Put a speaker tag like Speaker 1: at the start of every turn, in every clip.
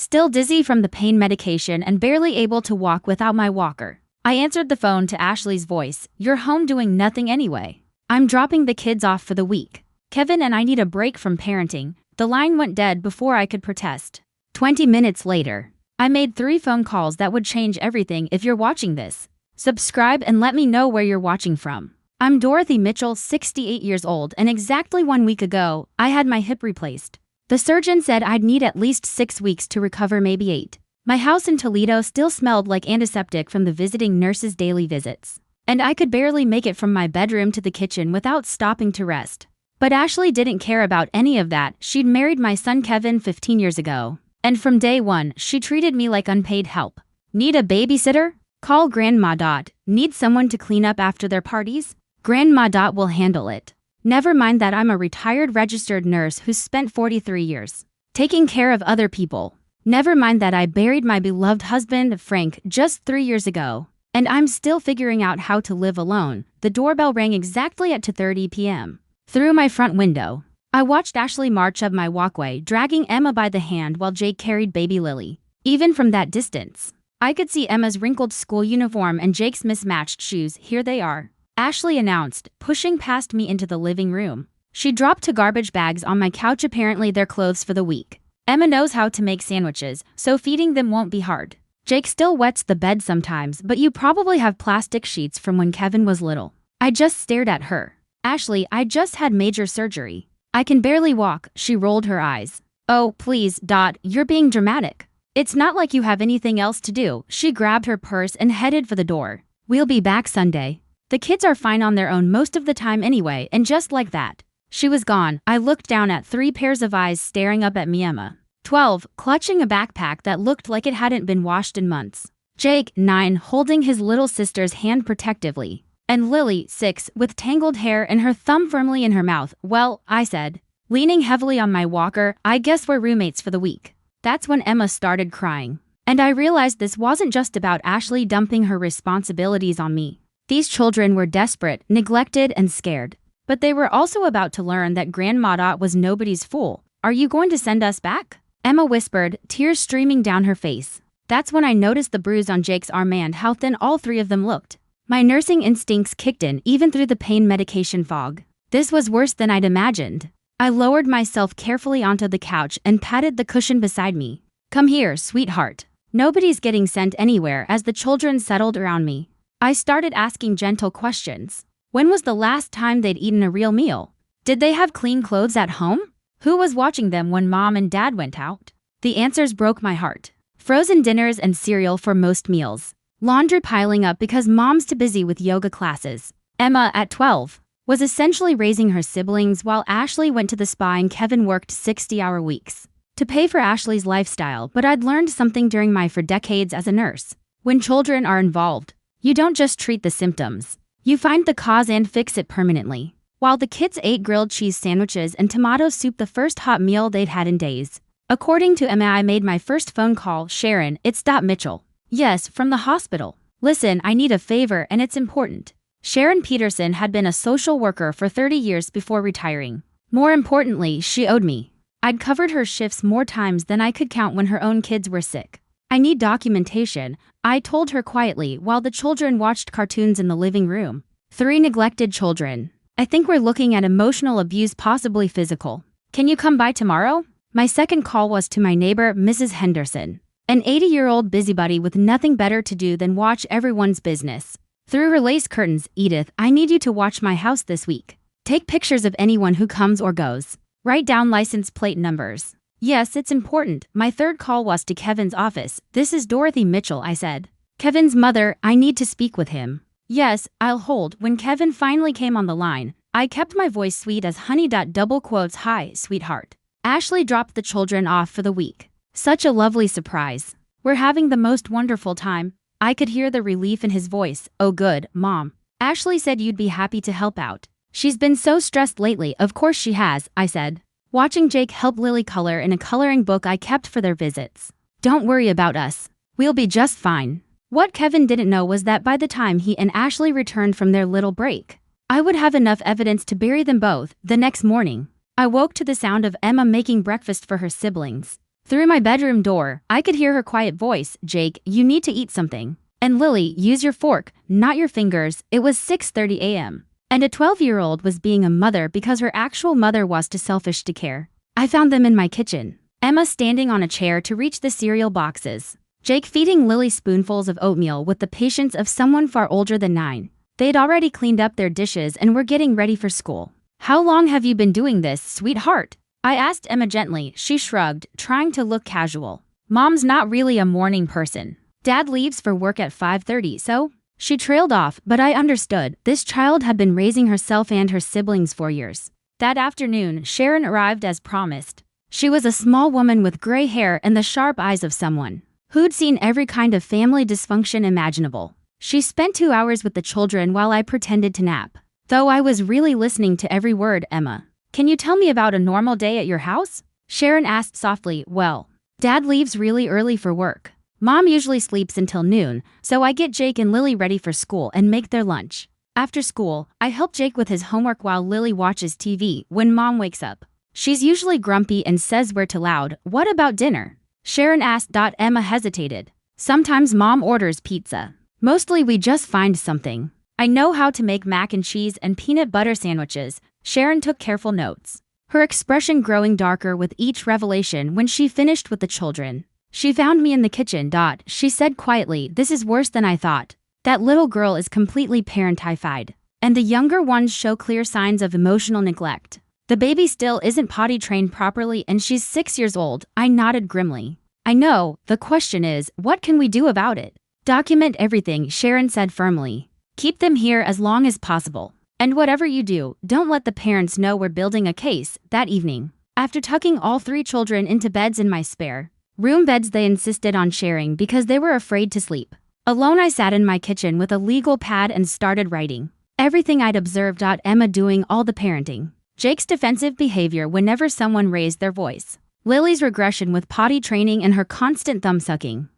Speaker 1: Still dizzy from the pain medication and barely able to walk without my walker. I answered the phone to Ashley's voice. You're home doing nothing anyway. I'm dropping the kids off for the week. Kevin and I need a break from parenting. The line went dead before I could protest. 20 minutes later. I made 3 phone calls that would change everything if you're watching this. Subscribe and let me know where you're watching from. I'm Dorothy Mitchell, 68 years old, and exactly 1 week ago, I had my hip replaced. The surgeon said I'd need at least 6 weeks to recover, maybe 8. My house in Toledo still smelled like antiseptic from the visiting nurse's daily visits. And I could barely make it from my bedroom to the kitchen without stopping to rest. But Ashley didn't care about any of that. She'd married my son Kevin 15 years ago. And from day one, she treated me like unpaid help. Need a babysitter? Call Grandma. Need someone to clean up after their parties? Grandma. Will handle it. Never mind that I'm a retired registered nurse who's spent 43 years taking care of other people. Never mind that I buried my beloved husband, Frank, just 3 years ago. And I'm still figuring out how to live alone. The doorbell rang exactly at 2:30 p.m. Through my front window, I watched Ashley march up my walkway, dragging Emma by the hand while Jake carried baby Lily. Even from that distance, I could see Emma's wrinkled school uniform and Jake's mismatched shoes. Here they are, Ashley announced, pushing past me into the living room. She dropped 2 garbage bags on my couch, apparently their clothes for the week. Emma knows how to make sandwiches, so feeding them won't be hard. Jake still wets the bed sometimes, but you probably have plastic sheets from when Kevin was little. I just stared at her. Ashley, I just had major surgery. I can barely walk. She rolled her eyes. Oh, please, you're being dramatic. It's not like you have anything else to do. She grabbed her purse and headed for the door. We'll be back Sunday. The kids are fine on their own most of the time anyway, and just like that, she was gone. I looked down at 3 pairs of eyes staring up at me. Emma, 12, clutching a backpack that looked like it hadn't been washed in months. Jake, 9, holding his little sister's hand protectively. And Lily, 6, with tangled hair and her thumb firmly in her mouth. Well, I said, leaning heavily on my walker, I guess we're roommates for the week. That's when Emma started crying. And I realized this wasn't just about Ashley dumping her responsibilities on me. These children were desperate, neglected, and scared. But they were also about to learn that Grandma was nobody's fool. Are you going to send us back? Emma whispered, tears streaming down her face. That's when I noticed the bruise on Jake's arm and how thin all 3 of them looked. My nursing instincts kicked in even through the pain medication fog. This was worse than I'd imagined. I lowered myself carefully onto the couch and patted the cushion beside me. Come here, sweetheart. Nobody's getting sent anywhere. As the children settled around me, I started asking gentle questions. When was the last time they'd eaten a real meal? Did they have clean clothes at home? Who was watching them when Mom and Dad went out? The answers broke my heart. Frozen dinners and cereal for most meals. Laundry piling up because Mom's too busy with yoga classes. Emma, at 12, was essentially raising her siblings while Ashley went to the spa and Kevin worked 60-hour weeks to pay for Ashley's lifestyle. But I'd learned something during my 4 decades as a nurse. When children are involved, you don't just treat the symptoms. You find the cause and fix it permanently. While the kids ate grilled cheese sandwiches and tomato soup, the first hot meal they'd had in days. According to Emma, I made my first phone call. Sharon, it's Mitchell. Yes, from the hospital. Listen, I need a favor and it's important. Sharon Peterson had been a social worker for 30 years before retiring. More importantly, she owed me. I'd covered her shifts more times than I could count when her own kids were sick. I need documentation, I told her quietly while the children watched cartoons in the living room. 3 neglected children. I think we're looking at emotional abuse, possibly physical. Can you come by tomorrow? My second call was to my neighbor, Mrs. Henderson. An 80-year-old busybody with nothing better to do than watch everyone's business. Through her lace curtains, Edith, I need you to watch my house this week. Take pictures of anyone who comes or goes. Write down license plate numbers. Yes, it's important. My third call was to Kevin's office. This is Dorothy Mitchell, I said. Kevin's mother, I need to speak with him. Yes, I'll hold. When Kevin finally came on the line, I kept my voice sweet as honey. Double quotes, hi, sweetheart. Ashley dropped the children off for the week. Such a lovely surprise. We're having the most wonderful time. I could hear the relief in his voice. Oh good, Mom. Ashley said you'd be happy to help out. She's been so stressed lately. Of course she has, I said. Watching Jake help Lily color in a coloring book I kept for their visits. Don't worry about us. We'll be just fine. What Kevin didn't know was that by the time he and Ashley returned from their little break, I would have enough evidence to bury them both. The next morning, I woke to the sound of Emma making breakfast for her siblings. Through my bedroom door, I could hear her quiet voice, "Jake, you need to eat something. And Lily, use your fork, not your fingers." It was 6:30 a.m. And a 12-year-old was being a mother because her actual mother was too selfish to care. I found them in my kitchen. Emma standing on a chair to reach the cereal boxes. Jake feeding Lily spoonfuls of oatmeal with the patience of someone far older than 9. They'd already cleaned up their dishes and were getting ready for school. "How long have you been doing this, sweetheart?" I asked Emma gently. She shrugged, trying to look casual. "Mom's not really a morning person. Dad leaves for work at 5:30, so..." She trailed off, but I understood. This child had been raising herself and her siblings for years. That afternoon, Sharon arrived as promised. She was a small woman with gray hair and the sharp eyes of someone who'd seen every kind of family dysfunction imaginable. She spent 2 hours with the children while I pretended to nap. Though I was really listening to every word. "Emma, can you tell me about a normal day at your house?" Sharon asked softly. "Well, Dad leaves really early for work. Mom usually sleeps until noon, so I get Jake and Lily ready for school and make their lunch. After school, I help Jake with his homework while Lily watches TV. When Mom wakes up, she's usually grumpy and says we're too loud." "What about dinner?" Sharon asked. Emma hesitated. "Sometimes Mom orders pizza. Mostly we just find something. I know how to make mac and cheese and peanut butter sandwiches." Sharon took careful notes, her expression growing darker with each revelation. When she finished with the children, she found me in the kitchen. She said quietly, "This is worse than I thought. That little girl is completely parentified, and the younger ones show clear signs of emotional neglect. The baby still isn't potty trained properly and she's 6 years old." I nodded grimly. "I know, the question is, what can we do about it?" "Document everything," Sharon said firmly. "Keep them here as long as possible. And whatever you do, don't let the parents know we're building a case." That evening, after tucking all 3 children into beds in my spare room beds they insisted on sharing because they were afraid to sleep alone, I sat in my kitchen with a legal pad and started writing everything I'd observed. Emma doing all the parenting. Jake's defensive behavior whenever someone raised their voice. Lily's regression with potty training and her constant thumb-sucking.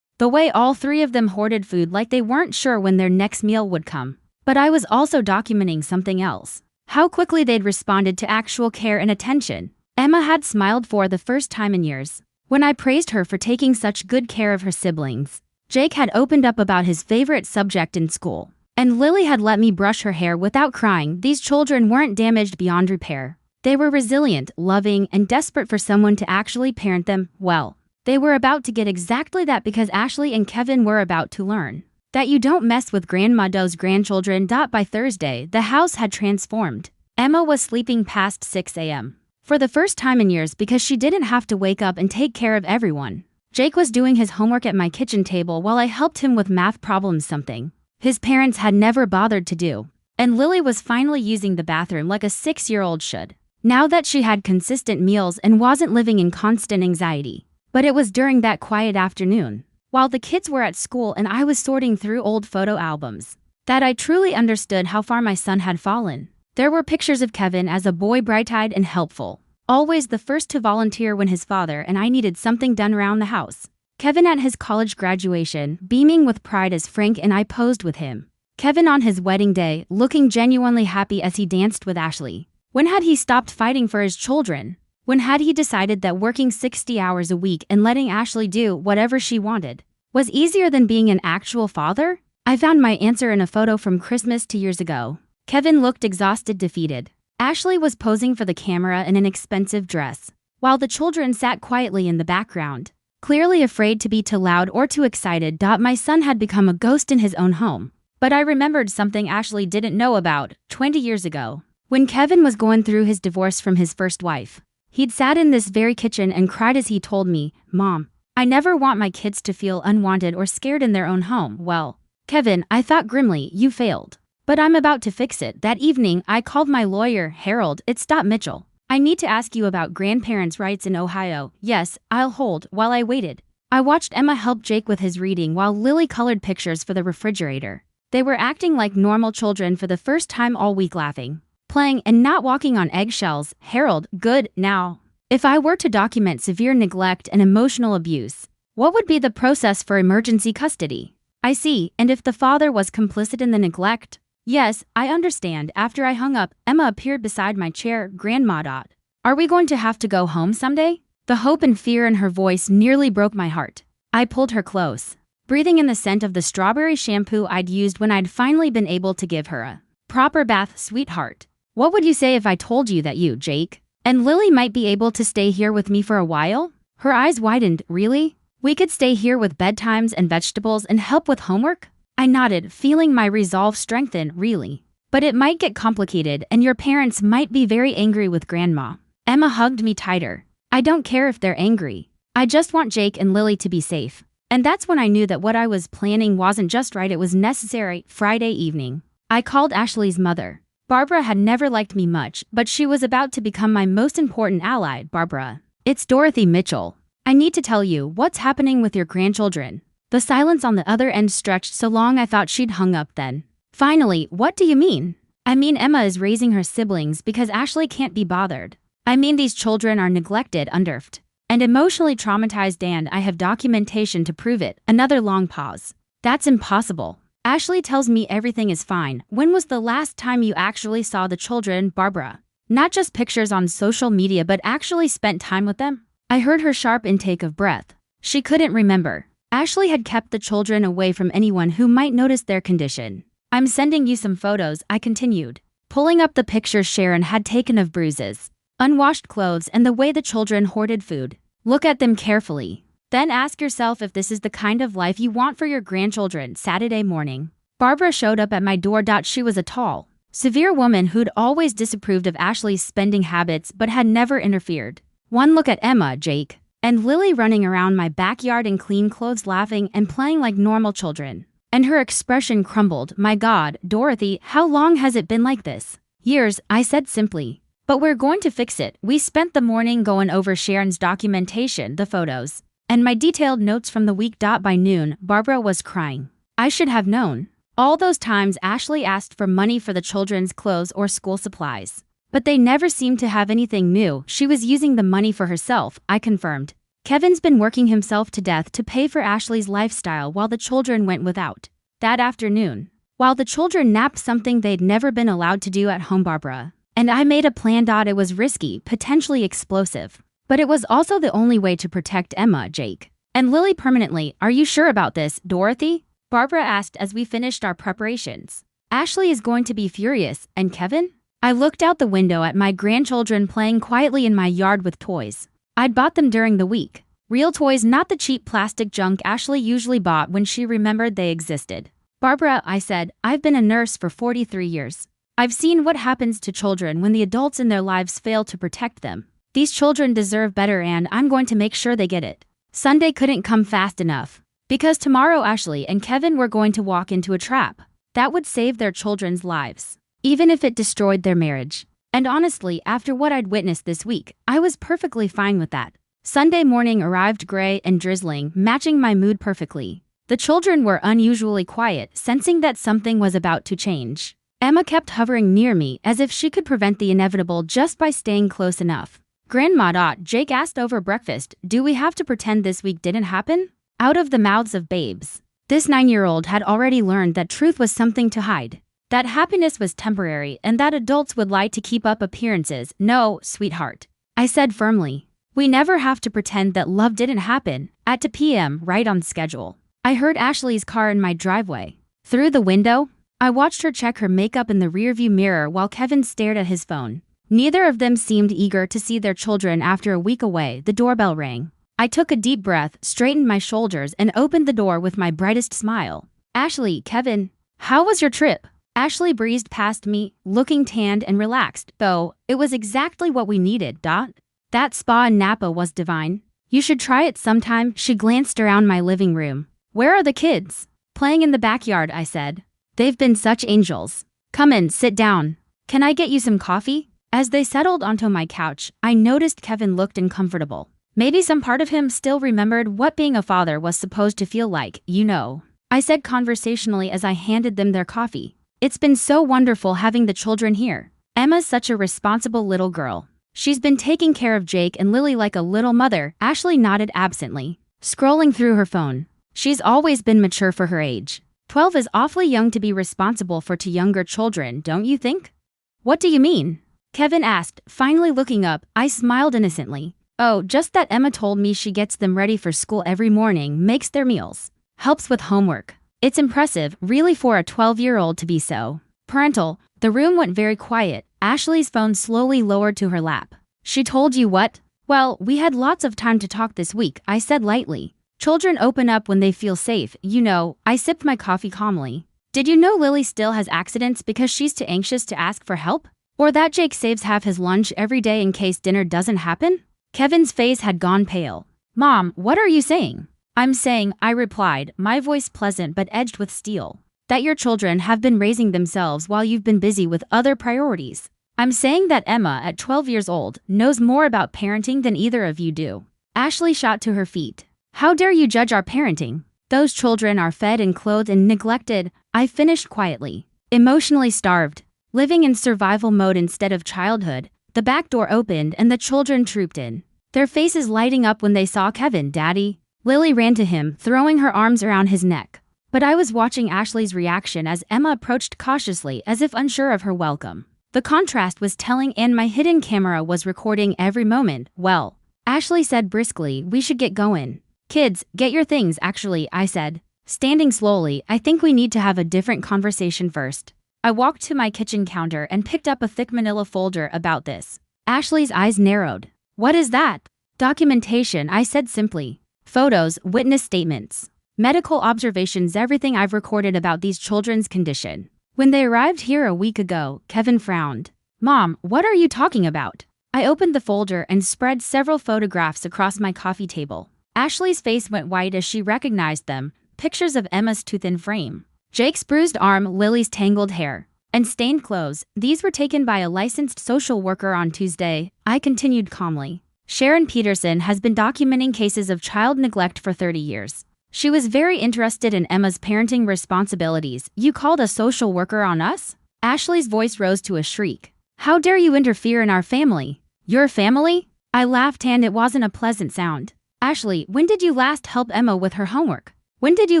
Speaker 1: The way all 3 of them hoarded food like they weren't sure when their next meal would come. But I was also documenting something else. How quickly they'd responded to actual care and attention. Emma had smiled for the first time in years when I praised her for taking such good care of her siblings. Jake had opened up about his favorite subject in school, and Lily had let me brush her hair without crying. These children weren't damaged beyond repair. They were resilient, loving, and desperate for someone to actually parent them well. They were about to get exactly that because Ashley and Kevin were about to learn that you don't mess with Grandma's grandchildren. By Thursday, the house had transformed. Emma was sleeping past 6 a.m. for the first time in years because she didn't have to wake up and take care of everyone. Jake was doing his homework at my kitchen table while I helped him with math problems, something his parents had never bothered to do. And Lily was finally using the bathroom like a 6-year-old should, now that she had consistent meals and wasn't living in constant anxiety. But it was during that quiet afternoon, while the kids were at school and I was sorting through old photo albums, that I truly understood how far my son had fallen. There were pictures of Kevin as a boy, bright-eyed and helpful, always the first to volunteer when his father and I needed something done around the house. Kevin at his college graduation, beaming with pride as Frank and I posed with him. Kevin on his wedding day, looking genuinely happy as he danced with Ashley. When had he stopped fighting for his children? When had he decided that working 60 hours a week and letting Ashley do whatever she wanted was easier than being an actual father? I found my answer in a photo from Christmas 2 years ago. Kevin looked exhausted, defeated. Ashley was posing for the camera in an expensive dress, while the children sat quietly in the background, clearly afraid to be too loud or too excited. My son had become a ghost in his own home. But I remembered something Ashley didn't know about. 20 years ago, when Kevin was going through his divorce from his first wife, he'd sat in this very kitchen and cried as he told me, "Mom, I never want my kids to feel unwanted or scared in their own home." Well, Kevin, I thought grimly, you failed. But I'm about to fix it. That evening, I called my lawyer, Harold. "It's Mitchell. I need to ask you about grandparents' rights in Ohio." "Yes, I'll hold." While I waited, I watched Emma help Jake with his reading while Lily colored pictures for the refrigerator. They were acting like normal children for the first time all week, laughing, playing, and not walking on eggshells. "Harold, good. Now, if I were to document severe neglect and emotional abuse, what would be the process for emergency custody?" "I see. And if the father was complicit in the neglect?" "Yes, I understand." After I hung up, Emma appeared beside my chair. "Grandma. Are we going to have to go home someday?" The hope and fear in her voice nearly broke my heart. I pulled her close, breathing in the scent of the strawberry shampoo I'd used when I'd finally been able to give her a proper bath. Sweetheart, what would you say if I told you that you, Jake, and Lily might be able to stay here with me for a while? Her eyes widened. Really? We could stay here with bedtimes and vegetables and help with homework? I nodded, feeling my resolve strengthen. Really? But it might get complicated and your parents might be very angry with Grandma. Emma hugged me tighter. I don't care if they're angry. I just want Jake and Lily to be safe. And that's when I knew that what I was planning wasn't just right, it was necessary. Friday evening, I called Ashley's mother. Barbara had never liked me much, but she was about to become my most important ally. Barbara, it's Dorothy Mitchell. I need to tell you what's happening with your grandchildren. The silence on the other end stretched so long I thought she'd hung up then. Finally, what do you mean? I mean Emma is raising her siblings because Ashley can't be bothered. I mean these children are neglected, underfed, and emotionally traumatized, and I have documentation to prove it. Another long pause. That's impossible. Ashley tells me everything is fine. When was the last time you actually saw the children, Barbara? Not just pictures on social media, but actually spent time with them? I heard her sharp intake of breath. She couldn't remember. Ashley had kept the children away from anyone who might notice their condition. I'm sending you some photos, I continued, pulling up the pictures Sharon had taken of bruises, unwashed clothes, and the way the children hoarded food. Look at them carefully. Then ask yourself if this is the kind of life you want for your grandchildren. Saturday morning, Barbara showed up at my door. She was a tall, severe woman who'd always disapproved of Ashley's spending habits but had never interfered. One look at Emma, Jake, and Lily running around my backyard in clean clothes, laughing and playing like normal children. And her expression crumbled. My God, Dorothy, how long has it been like this? Years, I said simply. But we're going to fix it. We spent the morning going over Sharon's documentation, the photos, and my detailed notes from the week. By noon, Barbara was crying. I should have known. All those times Ashley asked for money for the children's clothes or school supplies. But they never seemed to have anything new. She was using the money for herself, I confirmed. Kevin's been working himself to death to pay for Ashley's lifestyle while the children went without. That afternoon, while the children napped, something they'd never been allowed to do at home, Barbara and I made a plan. It was risky, potentially explosive, but it was also the only way to protect Emma, Jake, and Lily permanently. Are you sure about this, Dorothy? Barbara asked as we finished our preparations. Ashley is going to be furious, and Kevin? I looked out the window at my grandchildren playing quietly in my yard with toys. I'd bought them during the week. Real toys, not the cheap plastic junk Ashley usually bought when she remembered they existed. Barbara, I said, I've been a nurse for 43 years. I've seen what happens to children when the adults in their lives fail to protect them. These children deserve better, and I'm going to make sure they get it. Sunday couldn't come fast enough, because tomorrow Ashley and Kevin were going to walk into a trap that would save their children's lives, even if it destroyed their marriage. And honestly, after what I'd witnessed this week, I was perfectly fine with that. Sunday morning arrived gray and drizzling, matching my mood perfectly. The children were unusually quiet, sensing that something was about to change. Emma kept hovering near me as if she could prevent the inevitable just by staying close enough. Grandma, Jake asked over breakfast, do we have to pretend this week didn't happen? Out of the mouths of babes. This 9-year-old had already learned that truth was something to hide, that happiness was temporary, and that adults would lie to keep up appearances. No, sweetheart, I said firmly. We never have to pretend that love didn't happen. At 2 p.m., right on schedule, I heard Ashley's car in my driveway. Through the window, I watched her check her makeup in the rearview mirror while Kevin stared at his phone. Neither of them seemed eager to see their children after a week away. The doorbell rang. I took a deep breath, straightened my shoulders, and opened the door with my brightest smile. Ashley, Kevin, how was your trip? Ashley breezed past me, looking tanned and relaxed. Though, it was exactly what we needed. That spa in Napa was divine. You should try it sometime. She glanced around my living room. Where are the kids? Playing in the backyard, I said. They've been such angels. Come in, sit down. Can I get you some coffee? As they settled onto my couch, I noticed Kevin looked uncomfortable. Maybe some part of him still remembered what being a father was supposed to feel like, you know. I said conversationally as I handed them their coffee. It's been so wonderful having the children here. Emma's such a responsible little girl. She's been taking care of Jake and Lily like a little mother. Ashley nodded absently, scrolling through her phone. She's always been mature for her age. 12 is awfully young to be responsible for 2 younger children, don't you think? What do you mean? Kevin asked, finally looking up. I smiled innocently. Oh, just that Emma told me she gets them ready for school every morning, makes their meals, helps with homework. It's impressive, really, for a 12-year-old to be so parental. The room went very quiet. Ashley's phone slowly lowered to her lap. She told you what? Well, we had lots of time to talk this week, I said lightly. Children open up when they feel safe, you know. I sipped my coffee calmly. Did you know Lily still has accidents because she's too anxious to ask for help? Or that Jake saves half his lunch every day in case dinner doesn't happen? Kevin's face had gone pale. Mom, what are you saying? I'm saying, I replied, my voice pleasant but edged with steel, that your children have been raising themselves while you've been busy with other priorities. I'm saying that Emma, at 12 years old, knows more about parenting than either of you do. Ashley shot to her feet. How dare you judge our parenting? Those children are fed and clothed and neglected, I finished quietly. Emotionally starved, living in survival mode instead of childhood. The back door opened and the children trooped in, their faces lighting up when they saw Kevin. Daddy. Lily ran to him, throwing her arms around his neck. But I was watching Ashley's reaction as Emma approached cautiously, as if unsure of her welcome. The contrast was telling, and my hidden camera was recording every moment. Well, Ashley said briskly, we should get going. Kids, get your things. Actually, I said, standing slowly, I think we need to have a different conversation first. I walked to my kitchen counter and picked up a thick manila folder about this. Ashley's eyes narrowed. What is that? Documentation, I said simply. Photos, witness statements, medical observations, everything I've recorded about these children's condition. When they arrived here a week ago, Kevin frowned. Mom, what are you talking about? I opened the folder and spread several photographs across my coffee table. Ashley's face went white as she recognized them. Pictures of Emma's tooth-in frame, Jake's bruised arm, Lily's tangled hair, and stained clothes. These were taken by a licensed social worker on Tuesday, I continued calmly. Sharon Peterson has been documenting cases of child neglect for 30 years. She was very interested in Emma's parenting responsibilities. You called a social worker on us? Ashley's voice rose to a shriek. How dare you interfere in our family? Your family? I laughed, and it wasn't a pleasant sound. Ashley, when did you last help Emma with her homework? When did you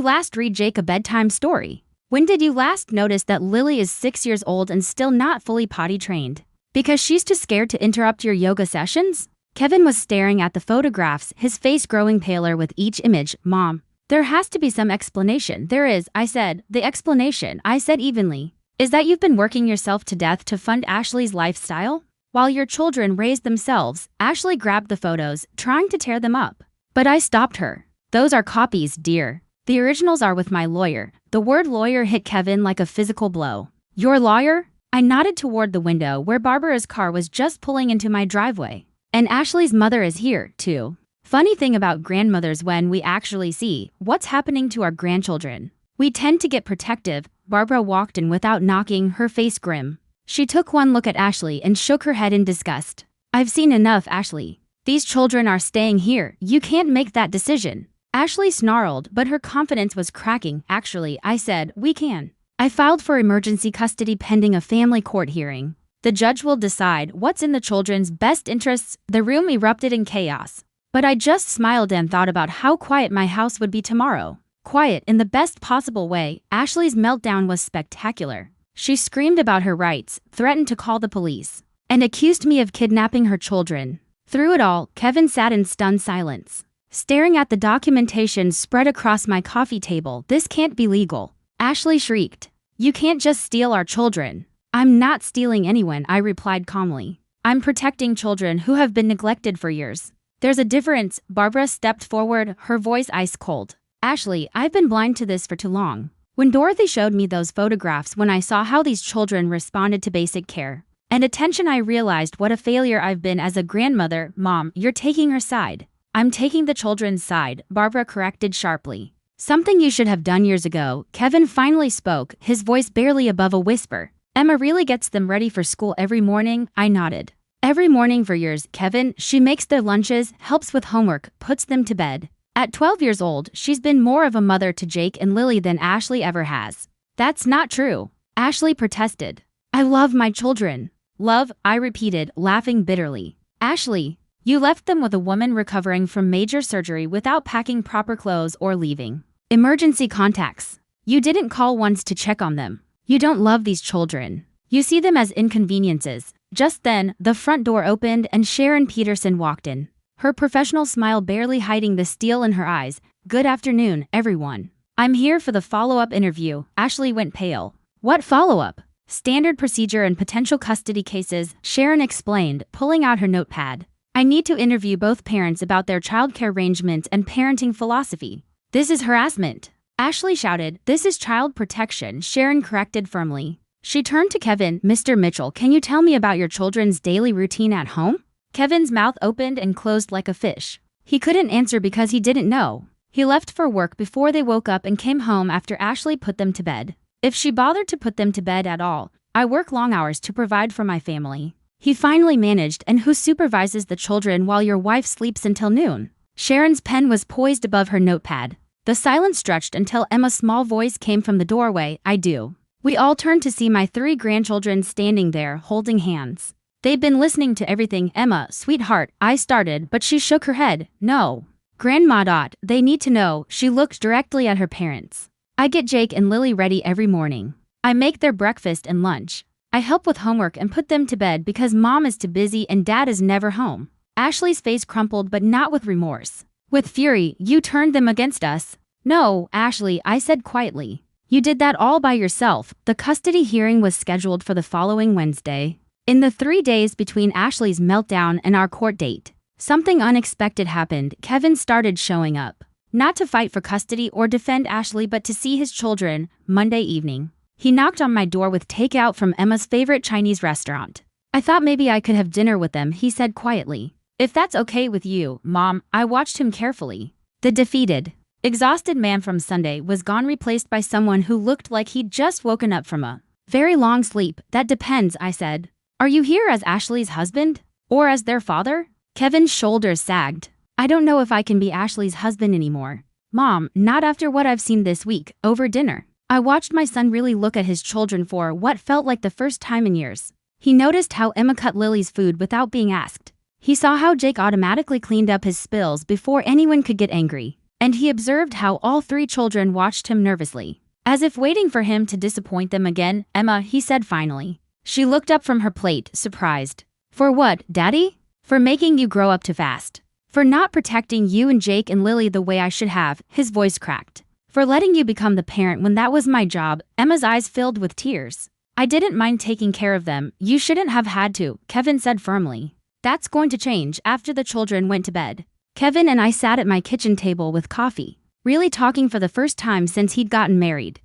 Speaker 1: last read Jake a bedtime story? When did you last notice that Lily is 6 years old and still not fully potty trained? Because she's too scared to interrupt your yoga sessions? Kevin was staring at the photographs, his face growing paler with each image. Mom, there has to be some explanation. There is, I said. The explanation, I said evenly, is that you've been working yourself to death to fund Ashley's lifestyle? While your children raised themselves. Ashley grabbed the photos, trying to tear them up. But I stopped her. Those are copies, dear. The originals are with my lawyer. The word lawyer hit Kevin like a physical blow. Your lawyer? I nodded toward the window where Barbara's car was just pulling into my driveway. And Ashley's mother is here, too. Funny thing about grandmothers, when we actually see what's happening to our grandchildren, we tend to get protective. Barbara walked in without knocking, her face grim. She took one look at Ashley and shook her head in disgust. I've seen enough, Ashley. These children are staying here. You can't make that decision. Ashley snarled, but her confidence was cracking. Actually, I said, we can. I filed for emergency custody pending a family court hearing. The judge will decide what's in the children's best interests. The room erupted in chaos. But I just smiled and thought about how quiet my house would be tomorrow. Quiet in the best possible way. Ashley's meltdown was spectacular. She screamed about her rights, threatened to call the police, and accused me of kidnapping her children. Through it all, Kevin sat in stunned silence, staring at the documentation spread across my coffee table. This can't be legal. Ashley shrieked. You can't just steal our children. I'm not stealing anyone, I replied calmly. I'm protecting children who have been neglected for years. There's a difference. Barbara stepped forward, her voice ice cold. Ashley, I've been blind to this for too long. When Dorothy showed me those photographs, when I saw how these children responded to basic care and attention, I realized what a failure I've been as a grandmother. Mom, you're taking her side. I'm taking the children's side, Barbara corrected sharply. Something you should have done years ago. Kevin finally spoke, his voice barely above a whisper. Emma really gets them ready for school every morning, I nodded. Every morning for years, Kevin. She makes their lunches, helps with homework, puts them to bed. At 12 years old, she's been more of a mother to Jake and Lily than Ashley ever has. That's not true, Ashley protested. I love my children. Love, I repeated, laughing bitterly. Ashley, you left them with a woman recovering from major surgery without packing proper clothes or leaving emergency contacts. You didn't call once to check on them. You don't love these children. You see them as inconveniences. Just then, the front door opened and Sharon Peterson walked in. her professional smile barely hiding the steel in her eyes. "Good afternoon, everyone. I'm here for the follow-up interview." Ashley went pale. "What follow-up?" "Standard procedure in potential custody cases," Sharon explained, pulling out her notepad. "I need to interview both parents about their childcare arrangements and parenting philosophy." "This is harassment," Ashley shouted. "This is child protection," Sharon corrected firmly. She turned to Kevin. "Mr. Mitchell, can you tell me about your children's daily routine at home?" Kevin's mouth opened and closed like a fish. He couldn't answer because he didn't know. He left for work before they woke up and came home after Ashley put them to bed. "If she bothered to put them to bed at all. I work long hours to provide for my family." He finally managed. "And who supervises the children while your wife sleeps until noon?" Sharon's pen was poised above her notepad. The silence stretched until Emma's small voice came from the doorway. "I do." We all turned to see my 3 grandchildren standing there, holding hands. "They've been listening to everything, Emma, sweetheart," I started, but she shook her head. "No. Grandma. They need to know." She looked directly at her parents. "I get Jake and Lily ready every morning. I make their breakfast and lunch. I help with homework and put them to bed because mom is too busy and dad is never home." Ashley's face crumpled, but not with remorse. With fury. "You turned them against us." "No, Ashley," I said quietly. "You did that all by yourself." The custody hearing was scheduled for the following Wednesday. In the 3 days between Ashley's meltdown and our court date, something unexpected happened. Kevin started showing up. Not to fight for custody or defend Ashley, but to see his children. Monday evening, he knocked on my door with takeout from Emma's favorite Chinese restaurant. "I thought maybe I could have dinner with them," he said quietly. "If that's okay with you, Mom." I watched him carefully. The defeated, exhausted man from Sunday was gone, replaced by someone who looked like he'd just woken up from a very long sleep. "That depends," I said. "Are you here as Ashley's husband? Or as their father?" Kevin's shoulders sagged. "I don't know if I can be Ashley's husband anymore, Mom, not after what I've seen this week." Over dinner, I watched my son really look at his children for what felt like the first time in years. He noticed how Emma cut Lily's food without being asked. He saw how Jake automatically cleaned up his spills before anyone could get angry. And he observed how all 3 children watched him nervously, as if waiting for him to disappoint them again. "Emma," he said finally. She looked up from her plate, surprised. "For what, Daddy?" "For making you grow up too fast. For not protecting you and Jake and Lily the way I should have." His voice cracked. "For letting you become the parent when that was my job." Emma's eyes filled with tears. "I didn't mind taking care of them. You shouldn't have had to," Kevin said firmly. "That's going to change." After the children went to bed, Kevin and I sat at my kitchen table with coffee, really talking for the first time since he'd gotten married.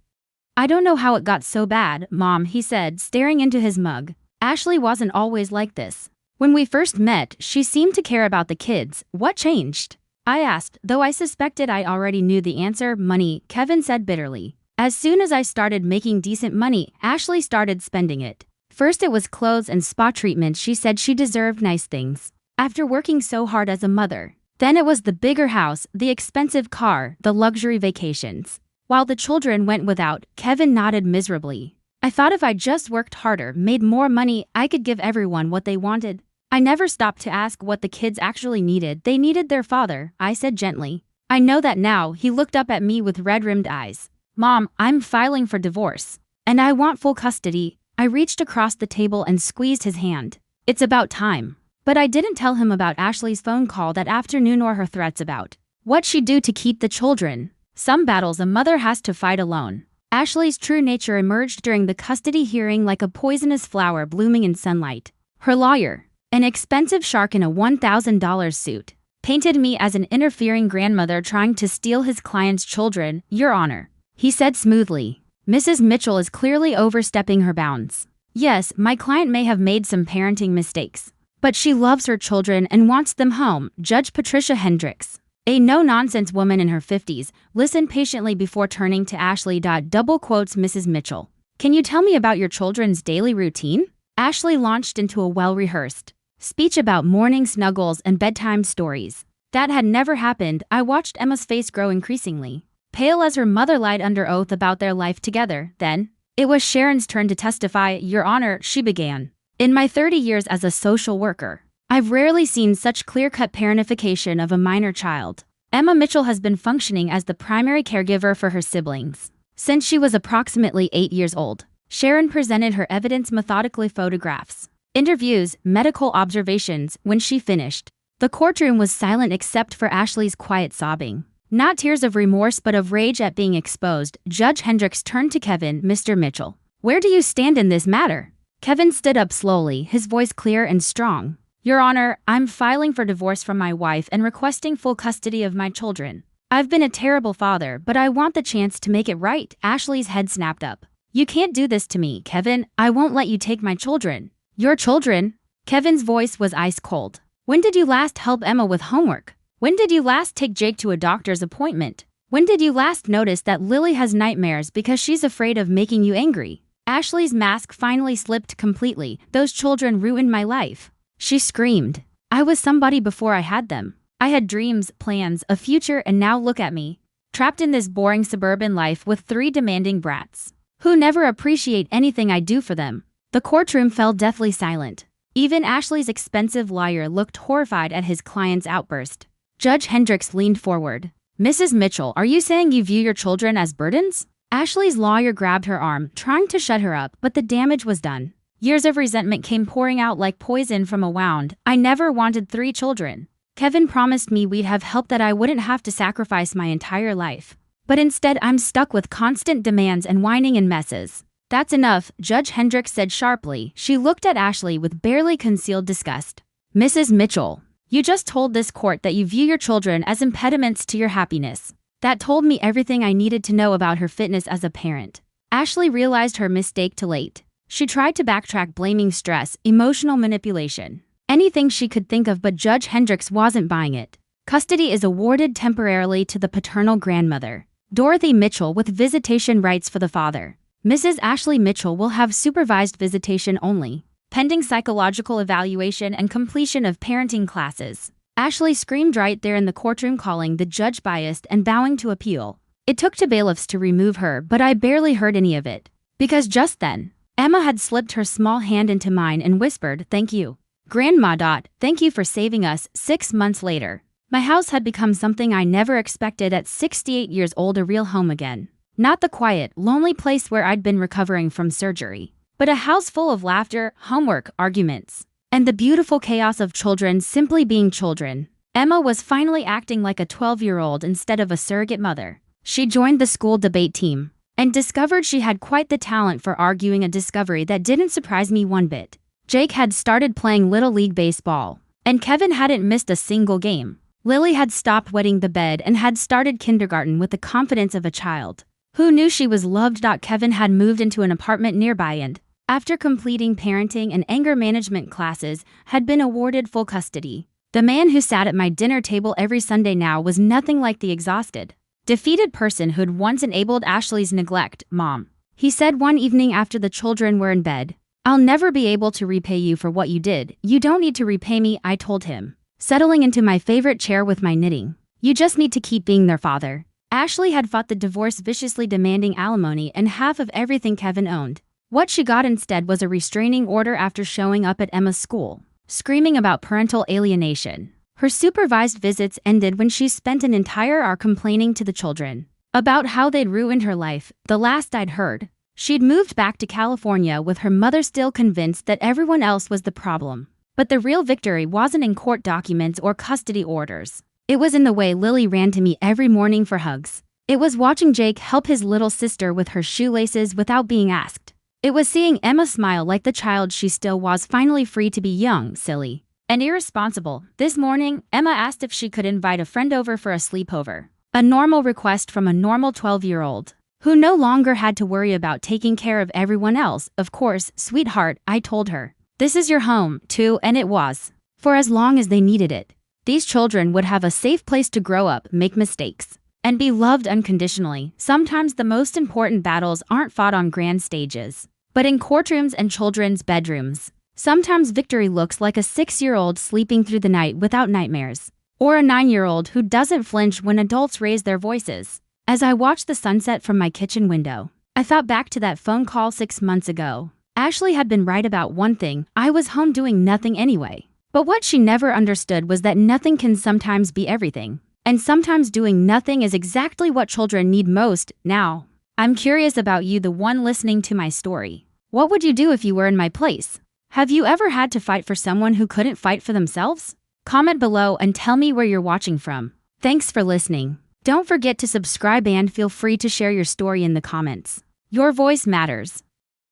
Speaker 1: "I don't know how it got so bad, Mom," he said, staring into his mug. "Ashley wasn't always like this. When we first met, she seemed to care about the kids. What changed?" I asked, though I suspected I already knew the answer. "Money," Kevin said bitterly. "As soon as I started making decent money, Ashley started spending it. First it was clothes and spa treatment. She said she deserved nice things after working so hard as a mother. Then it was the bigger house, the expensive car, the luxury vacations. While the children went without." Kevin nodded miserably. "I thought if I just worked harder, made more money, I could give everyone what they wanted. I never stopped to ask what the kids actually needed. They needed their father," I said gently. "I know that now." He looked up at me with red-rimmed eyes. "Mom, I'm filing for divorce. And I want full custody." I reached across the table and squeezed his hand. "It's about time." But I didn't tell him about Ashley's phone call that afternoon or her threats about what she'd do to keep the children. Some battles a mother has to fight alone. Ashley's true nature emerged during the custody hearing like a poisonous flower blooming in sunlight. Her lawyer, an expensive shark in a $1,000 suit, painted me as an interfering grandmother trying to steal his client's children. "Your Honor," he said smoothly, "Mrs. Mitchell is clearly overstepping her bounds. Yes, my client may have made some parenting mistakes, but she loves her children and wants them home." Judge Patricia Hendricks, a no-nonsense woman in her 50s, listened patiently before turning to Ashley. Double quotes Mrs. Mitchell. "Can you tell me about your children's daily routine?" Ashley launched into a well-rehearsed speech about morning snuggles and bedtime stories. That had never happened. I watched Emma's face grow increasingly pale as her mother lied under oath about their life together. Then, it was Sharon's turn to testify. "Your Honor," she began, "in my 30 years as a social worker, I've rarely seen such clear-cut parentification of a minor child. Emma Mitchell has been functioning as the primary caregiver for her siblings since she was approximately 8 years old." Sharon presented her evidence methodically: photographs, interviews, medical observations. When she finished, The courtroom was silent except for Ashley's quiet sobbing. Not tears of remorse but of rage at being exposed. Judge Hendricks turned to Kevin. Mr. Mitchell, where do you stand in this matter? Kevin stood up slowly, his voice clear and strong. Your Honor, I'm filing for divorce from my wife and requesting full custody of my children. I've been a terrible father, but I want the chance to make it right. Ashley's head snapped up. You can't do this to me, Kevin. I won't let you take my children. Your children? Kevin's voice was ice cold. When did you last help Emma with homework? When did you last take Jake to a doctor's appointment? When did you last notice that Lily has nightmares because she's afraid of making you angry? Ashley's mask finally slipped completely. Those children ruined my life. She screamed. I was somebody before I had them. I had dreams, plans, a future, and now look at me. Trapped in this boring suburban life with 3 demanding brats who never appreciate anything I do for them. The courtroom fell deathly silent. Even Ashley's expensive lawyer looked horrified at his client's outburst. Judge Hendricks leaned forward. Mrs. Mitchell, are you saying you view your children as burdens? Ashley's lawyer grabbed her arm, trying to shut her up, but the damage was done. Years of resentment came pouring out like poison from a wound. I never wanted 3 children. Kevin promised me we'd have help, that I wouldn't have to sacrifice my entire life. But instead, I'm stuck with constant demands and whining and messes. That's enough, Judge Hendricks said sharply. She looked at Ashley with barely concealed disgust. Mrs. Mitchell, you just told this court that you view your children as impediments to your happiness. That told me everything I needed to know about her fitness as a parent. Ashley realized her mistake too late. She tried to backtrack, blaming stress, emotional manipulation, anything she could think of, but Judge Hendricks wasn't buying it. Custody is awarded temporarily to the paternal grandmother, Dorothy Mitchell, with visitation rights for the father. Mrs. Ashley Mitchell will have supervised visitation only, pending psychological evaluation and completion of parenting classes. Ashley screamed right there in the courtroom, calling the judge biased and vowing to appeal. It took 2 bailiffs to remove her, but I barely heard any of it. Because just then, Emma had slipped her small hand into mine and whispered, "Thank you, Grandma. Thank you for saving us." 6 months later, my house had become something I never expected at 68 years old, a real home again. Not the quiet, lonely place where I'd been recovering from surgery, but a house full of laughter, homework, arguments, and the beautiful chaos of children simply being children. Emma was finally acting like a 12-year-old instead of a surrogate mother. She joined the school debate team and discovered she had quite the talent for arguing, a discovery that didn't surprise me one bit. Jake had started playing Little League Baseball, and Kevin hadn't missed a single game. Lily had stopped wetting the bed and had started kindergarten with the confidence of a child who knew she was loved. Kevin had moved into an apartment nearby and, after completing parenting and anger management classes, had been awarded full custody. The man who sat at my dinner table every Sunday now was nothing like the exhausted, defeated person who'd once enabled Ashley's neglect. "Mom," he said one evening after the children were in bed, "I'll never be able to repay you for what you did." "You don't need to repay me," I told him, settling into my favorite chair with my knitting. "You just need to keep being their father." Ashley had fought the divorce, viciously demanding alimony and half of everything Kevin owned. What she got instead was a restraining order after showing up at Emma's school, screaming about parental alienation. Her supervised visits ended when she spent an entire hour complaining to the children about how they'd ruined her life. The last I'd heard, she'd moved back to California with her mother, still convinced that everyone else was the problem. But the real victory wasn't in court documents or custody orders. It was in the way Lily ran to me every morning for hugs. It was watching Jake help his little sister with her shoelaces without being asked. It was seeing Emma smile like the child she still was, finally free to be young, silly, and irresponsible. This morning, Emma asked if she could invite a friend over for a sleepover. A normal request from a normal 12-year-old, who no longer had to worry about taking care of everyone else. "Of course, sweetheart," I told her. "This is your home, too," and it was. For as long as they needed it, these children would have a safe place to grow up, make mistakes, and be loved unconditionally. Sometimes the most important battles aren't fought on grand stages, but in courtrooms and children's bedrooms. Sometimes victory looks like a 6-year-old sleeping through the night without nightmares, or a 9-year-old who doesn't flinch when adults raise their voices. As I watched the sunset from my kitchen window, I thought back to that phone call 6 months ago. Ashley had been right about one thing: I was home doing nothing anyway. But what she never understood was that nothing can sometimes be everything. And sometimes doing nothing is exactly what children need most. Now, I'm curious about you, the one listening to my story. What would you do if you were in my place? Have you ever had to fight for someone who couldn't fight for themselves? Comment below and tell me where you're watching from. Thanks for listening. Don't forget to subscribe and feel free to share your story in the comments. Your voice matters.